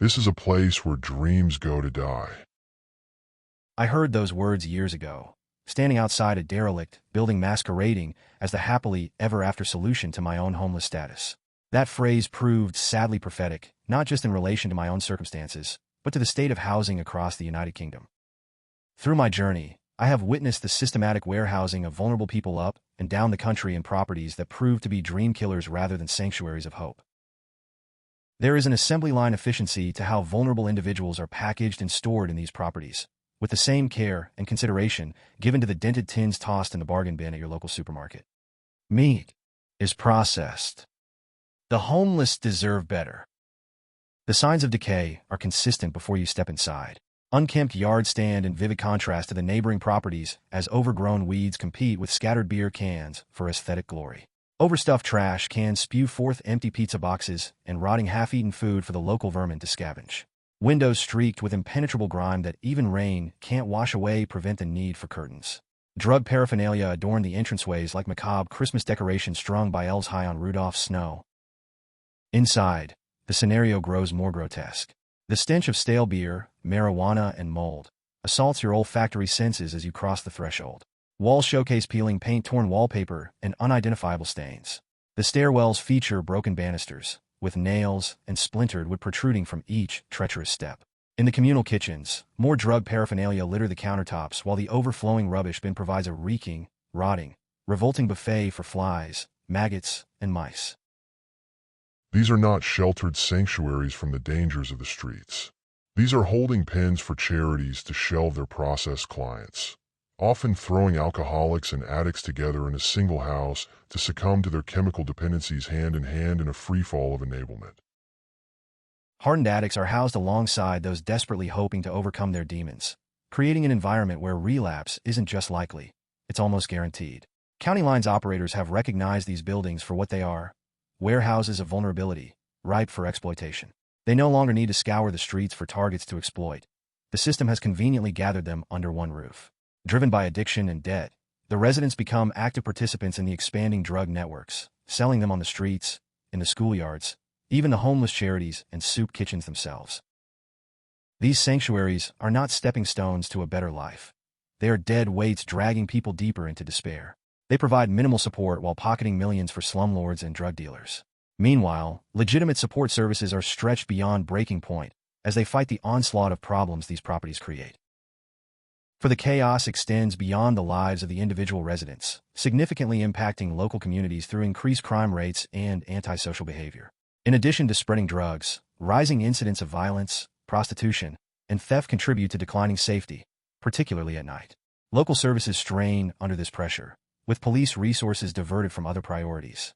This is a place where dreams go to die. I heard those words years ago, standing outside a derelict building masquerading as the happily ever after solution to my own homeless status. That phrase proved sadly prophetic, not just in relation to my own circumstances, but to the state of housing across the United Kingdom. Through my journey, I have witnessed the systematic warehousing of vulnerable people up and down the country in properties that prove to be dream killers rather than sanctuaries of hope. There is an assembly line efficiency to how vulnerable individuals are packaged and stored in these properties, with the same care and consideration given to the dented tins tossed in the bargain bin at your local supermarket. Meat is processed. The homeless deserve better. The signs of decay are consistent before you step inside. Unkempt yard stand in vivid contrast to the neighboring properties as overgrown weeds compete with scattered beer cans for aesthetic glory. Overstuffed trash cans spew forth empty pizza boxes and rotting half-eaten food for the local vermin to scavenge. Windows streaked with impenetrable grime that even rain can't wash away prevent the need for curtains. Drug paraphernalia adorn the entranceways like macabre Christmas decorations strung by elves high on Rudolph's snow. Inside, the scenario grows more grotesque. The stench of stale beer, marijuana, and mold assaults your olfactory senses as you cross the threshold. Walls showcase peeling paint-torn wallpaper and unidentifiable stains. The stairwells feature broken banisters, with nails and splintered wood protruding from each treacherous step. In the communal kitchens, more drug paraphernalia litter the countertops while the overflowing rubbish bin provides a reeking, rotting, revolting buffet for flies, maggots, and mice. These are not sheltered sanctuaries from the dangers of the streets. These are holding pens for charities to shelve their processed clients, often throwing alcoholics and addicts together in a single house to succumb to their chemical dependencies hand in hand in a free-fall of enablement. Hardened addicts are housed alongside those desperately hoping to overcome their demons, creating an environment where relapse isn't just likely, it's almost guaranteed. County lines operators have recognized these buildings for what they are: warehouses of vulnerability, ripe for exploitation. They no longer need to scour the streets for targets to exploit. The system has conveniently gathered them under one roof. Driven by addiction and debt, the residents become active participants in the expanding drug networks, selling them on the streets, in the schoolyards, even the homeless charities and soup kitchens themselves. These sanctuaries are not stepping stones to a better life. They are dead weights dragging people deeper into despair. They provide minimal support while pocketing millions for slumlords and drug dealers. Meanwhile, legitimate support services are stretched beyond breaking point as they fight the onslaught of problems these properties create. For the chaos extends beyond the lives of the individual residents, significantly impacting local communities through increased crime rates and antisocial behavior. In addition to spreading drugs, rising incidents of violence, prostitution, and theft contribute to declining safety, particularly at night. Local services strain under this pressure, with police resources diverted from other priorities.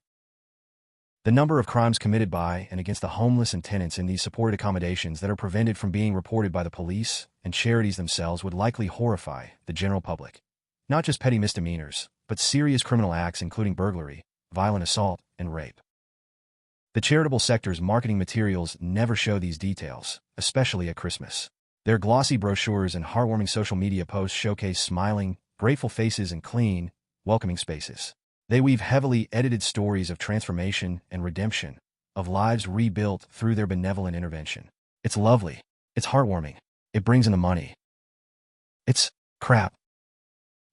The number of crimes committed by and against the homeless and tenants in these supported accommodations that are prevented from being reported by the police and charities themselves would likely horrify the general public. Not just petty misdemeanors, but serious criminal acts including burglary, violent assault, and rape. The charitable sector's marketing materials never show these details, especially at Christmas. Their glossy brochures and heartwarming social media posts showcase smiling, grateful faces and clean, welcoming spaces. They weave heavily edited stories of transformation and redemption, of lives rebuilt through their benevolent intervention. It's lovely. It's heartwarming. It brings in the money. It's crap.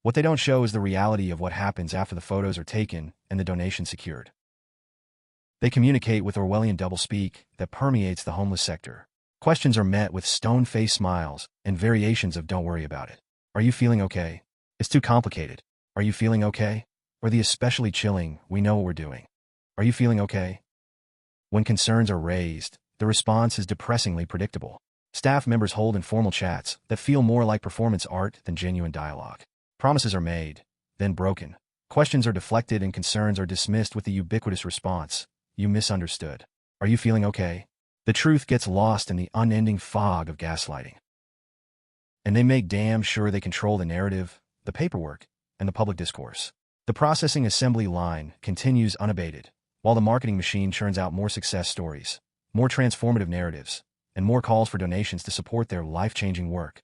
What they don't show is the reality of what happens after the photos are taken and the donation secured. They communicate with Orwellian doublespeak that permeates the homeless sector. Questions are met with stone-faced smiles and variations of "don't worry about it." Are you feeling okay? It's too complicated. Are you feeling okay? Or the especially chilling, "we know what we're doing." Are you feeling okay? When concerns are raised, the response is depressingly predictable. Staff members hold informal chats that feel more like performance art than genuine dialogue. Promises are made, then broken. Questions are deflected and concerns are dismissed with the ubiquitous response, "You misunderstood." Are you feeling okay? The truth gets lost in the unending fog of gaslighting. And they make damn sure they control the narrative, the paperwork, and the public discourse. The processing assembly line continues unabated, while the marketing machine churns out more success stories, more transformative narratives, and more calls for donations to support their life-changing work.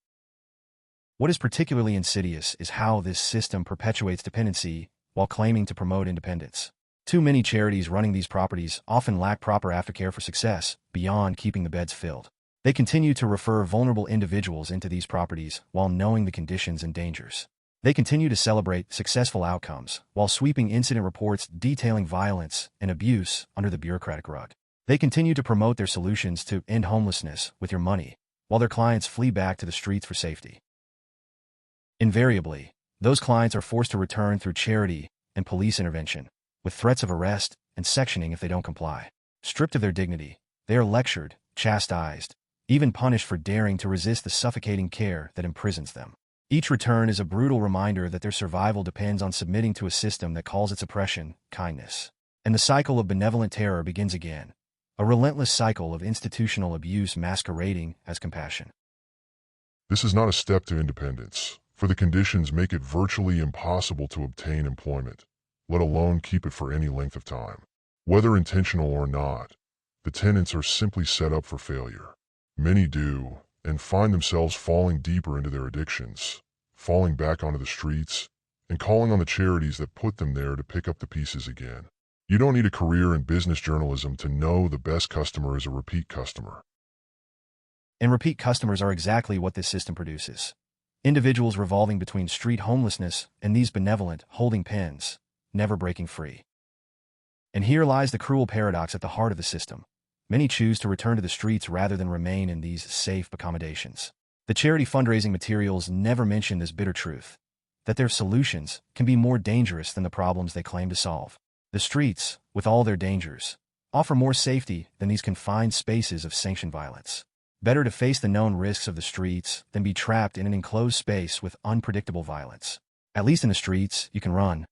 What is particularly insidious is how this system perpetuates dependency while claiming to promote independence. Too many charities running these properties often lack proper aftercare for success, beyond keeping the beds filled. They continue to refer vulnerable individuals into these properties while knowing the conditions and dangers. They continue to celebrate successful outcomes while sweeping incident reports detailing violence and abuse under the bureaucratic rug. They continue to promote their solutions to end homelessness with your money, while their clients flee back to the streets for safety. Invariably, those clients are forced to return through charity and police intervention, with threats of arrest and sectioning if they don't comply. Stripped of their dignity, they are lectured, chastised, even punished for daring to resist the suffocating care that imprisons them. Each return is a brutal reminder that their survival depends on submitting to a system that calls its oppression kindness. And the cycle of benevolent terror begins again, a relentless cycle of institutional abuse masquerading as compassion. This is not a step to independence, for the conditions make it virtually impossible to obtain employment, let alone keep it for any length of time. Whether intentional or not, the tenants are simply set up for failure. Many do, and find themselves falling deeper into their addictions, falling back onto the streets, and calling on the charities that put them there to pick up the pieces again. You don't need a career in business journalism to know the best customer is a repeat customer. And repeat customers are exactly what this system produces. Individuals revolving between street homelessness and these benevolent holding pens, never breaking free. And here lies the cruel paradox at the heart of the system. Many choose to return to the streets rather than remain in these safe accommodations. The charity fundraising materials never mention this bitter truth, that their solutions can be more dangerous than the problems they claim to solve. The streets, with all their dangers, offer more safety than these confined spaces of sanctioned violence. Better to face the known risks of the streets than be trapped in an enclosed space with unpredictable violence. At least in the streets, you can run.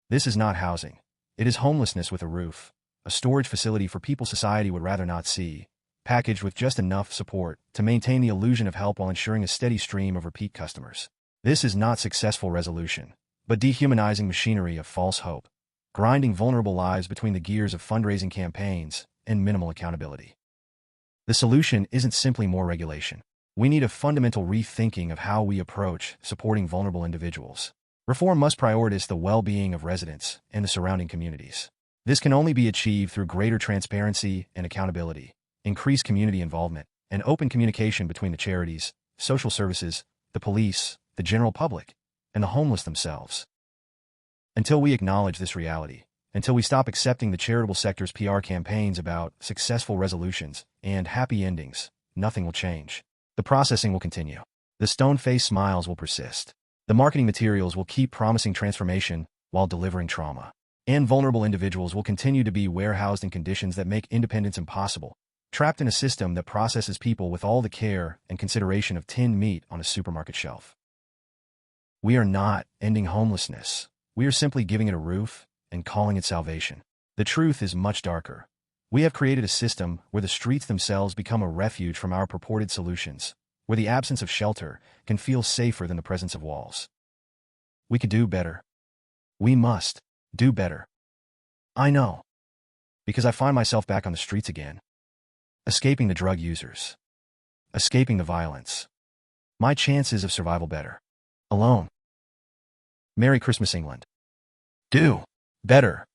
This is not housing. It is homelessness with a roof, a storage facility for people society would rather not see, packaged with just enough support to maintain the illusion of help while ensuring a steady stream of repeat customers. This is not successful resolution, but dehumanizing machinery of false hope, grinding vulnerable lives between the gears of fundraising campaigns and minimal accountability. The solution isn't simply more regulation. We need a fundamental rethinking of how we approach supporting vulnerable individuals. Reform must prioritize the well-being of residents and the surrounding communities. This can only be achieved through greater transparency and accountability, increased community involvement, and open communication between the charities, social services, the police, the general public, and the homeless themselves. Until we acknowledge this reality, until we stop accepting the charitable sector's PR campaigns about successful resolutions and happy endings, nothing will change. The processing will continue. The stone-faced smiles will persist. The marketing materials will keep promising transformation while delivering trauma. And vulnerable individuals will continue to be warehoused in conditions that make independence impossible, trapped in a system that processes people with all the care and consideration of tinned meat on a supermarket shelf. We are not ending homelessness. We are simply giving it a roof and calling it salvation. The truth is much darker. We have created a system where the streets themselves become a refuge from our purported solutions, where the absence of shelter can feel safer than the presence of walls. We could do better. We must do better. I know. Because I find myself back on the streets again. Escaping the drug users. Escaping the violence. My chances of survival better. Alone. Merry Christmas, England. Do better.